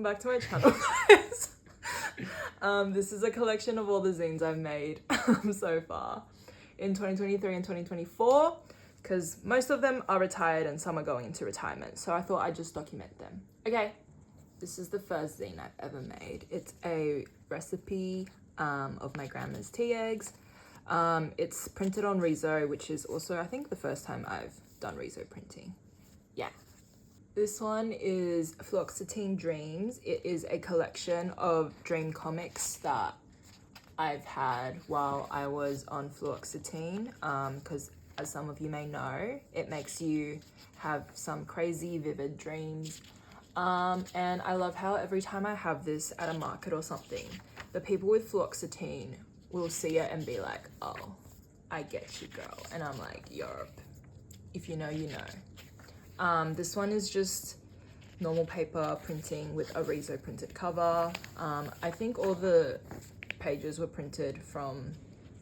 back to my channel, guys. This is a collection of all the zines I've made so far in 2023 and 2024, because most of them are retired and some are going into retirement, so I thought I'd just document them. Okay, this is the first zine I've ever made. It's a recipe of my grandma's tea eggs. It's printed on Rezo, which is also, I think, the first time I've done Rezo printing. Yeah. This one is Fluoxetine Dreams. It is a collection of dream comics that I've had while I was on fluoxetine, because as some of you may know, it makes you have some crazy vivid dreams. And I love how every time I have this at a market or something, the people with fluoxetine will see it and be like, oh, I get you, girl. And I'm like, Europe. If you know, you know. This one is just normal paper printing with a Rezo printed cover. I think all the pages were printed from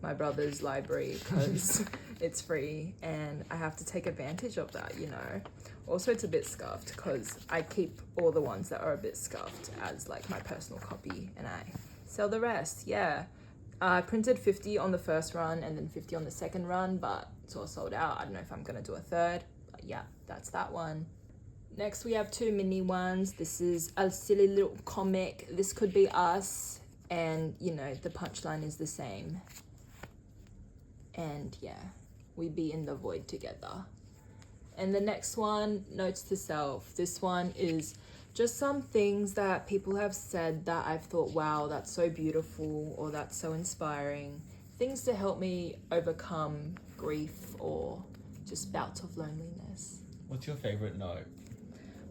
my brother's library because it's free and I have to take advantage of that, you know. Also, it's a bit scuffed because I keep all the ones that are a bit scuffed as like my personal copy and I sell the rest. Yeah. I printed 50 on the first run and then 50 on the second run, but it's all sold out. I don't know if I'm gonna do a third, but yeah, that's that one. Next, we have two mini ones. This is a silly little comic. This could be us, and you know, the punchline is the same. And yeah, we be in the void together. And the next one, Notes to Self. This one is just some things that people have said that I've thought, wow, that's so beautiful, or that's so inspiring. Things to help me overcome grief or just bouts of loneliness. What's your favorite note?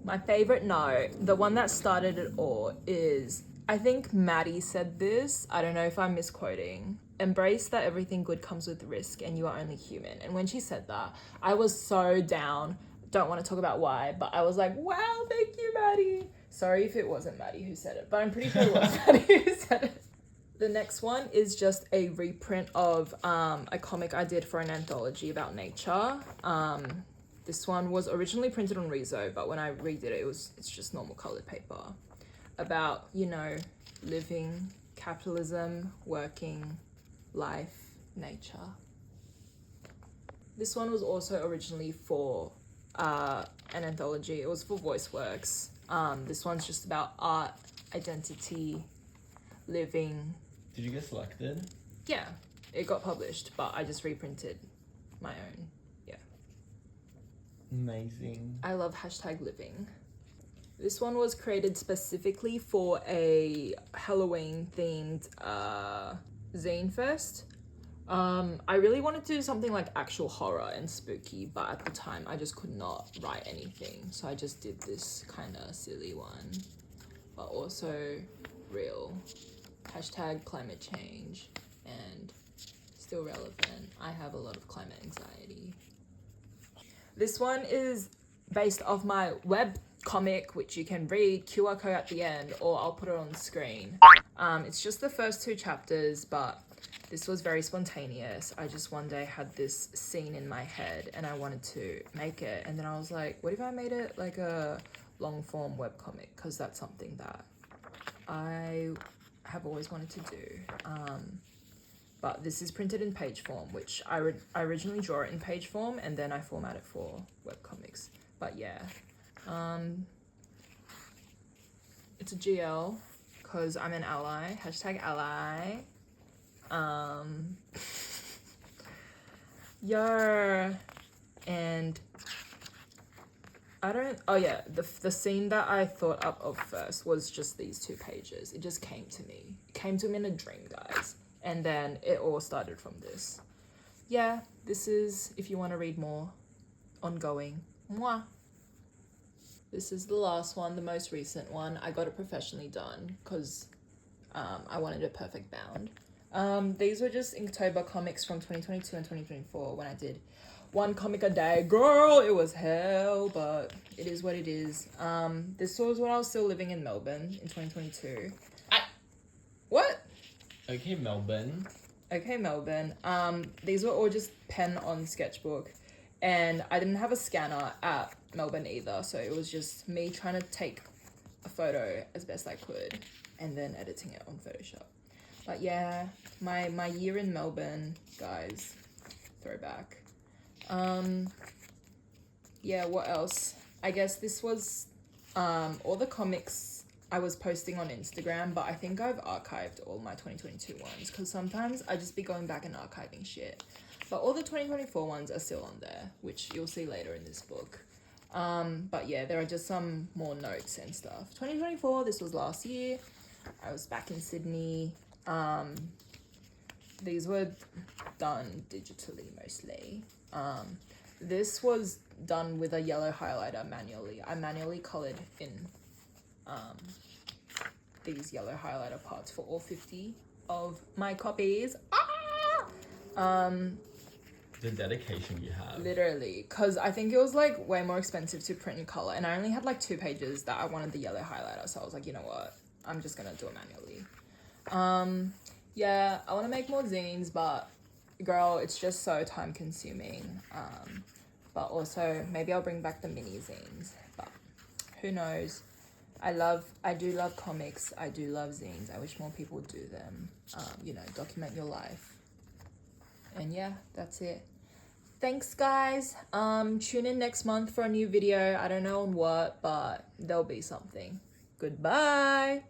My favorite note, the one that started it all, is, I think Maddie said this, I don't know if I'm misquoting, embrace that everything good comes with risk and you are only human. And when she said that, I was so down. Don't want to talk about why, but I was like, wow, thank you, Maddie. Sorry if it wasn't Maddie who said it, but I'm pretty sure it was Maddie who said it. The next one is just a reprint of a comic I did for an anthology about nature. This one was originally printed on Rezo, but when I redid it, it's just normal colored paper about, you know, living, capitalism, working, life, nature. This one was also originally for an anthology. It was for VoiceWorks. This one's just about art, identity, living. Did you get selected? Yeah, it got published, but I just reprinted my own. Yeah. Amazing. I love #living. This one was created specifically for a Halloween themed zine fest. I really wanted to do something like actual horror and spooky, but at the time I just could not write anything, so I just did this kind of silly one, but also real. #climate change and still relevant. I have a lot of climate anxiety. This one is based off my web comic, which you can read, QR code at the end, or I'll put it on the screen. It's just the first 2 chapters, but this was very spontaneous. I just one day had this scene in my head and I wanted to make it, and then I was like, what if I made it like a long form webcomic, because that's something that I have always wanted to do. But this is printed in page form, which I originally draw it in page form and then I format it for webcomics. But yeah, it's a GL because I'm an ally, #ally. Yeah, and I don't, oh yeah, the scene that I thought up of first was just these 2 pages. It just came to me. It came to me in a dream, guys. And then it all started from this. Yeah, this is, if you want to read more, ongoing. Mwah. This is the last one, the most recent one. I got it professionally done because I wanted a perfect bound. These were just Inktober comics from 2022 and 2024 when I did 1 comic a day. Girl, it was hell, but it is what it is. This was when I was still living in Melbourne in 2022. What? Okay, Melbourne. Okay, Melbourne. These were all just pen on sketchbook, and I didn't have a scanner at Melbourne either, so it was just me trying to take a photo as best I could and then editing it on Photoshop. But yeah, my year in Melbourne, guys, throwback. Yeah, what else? I guess this was all the comics I was posting on Instagram, but I think I've archived all my 2022 ones because sometimes I just be going back and archiving shit. But all the 2024 ones are still on there, which you'll see later in this book. But yeah, there are just some more notes and stuff. 2024, this was last year. I was back in Sydney. These were done digitally mostly. This was done with a yellow highlighter manually. I manually colored in these yellow highlighter parts for all 50 of my copies. The dedication you have. Literally, because I think it was like way more expensive to print in color, and I only had like 2 pages that I wanted the yellow highlighter, so I was like, you know what, I'm just gonna do it manually. Yeah, I want to make more zines, but girl, it's just so time consuming. But also maybe I'll bring back the mini zines, but who knows. I do love comics. I do love zines. I wish more people would do them. You know, document your life. And yeah, that's it. Thanks, guys. Tune in next month for a new video. I don't know on what, but there'll be something. Goodbye.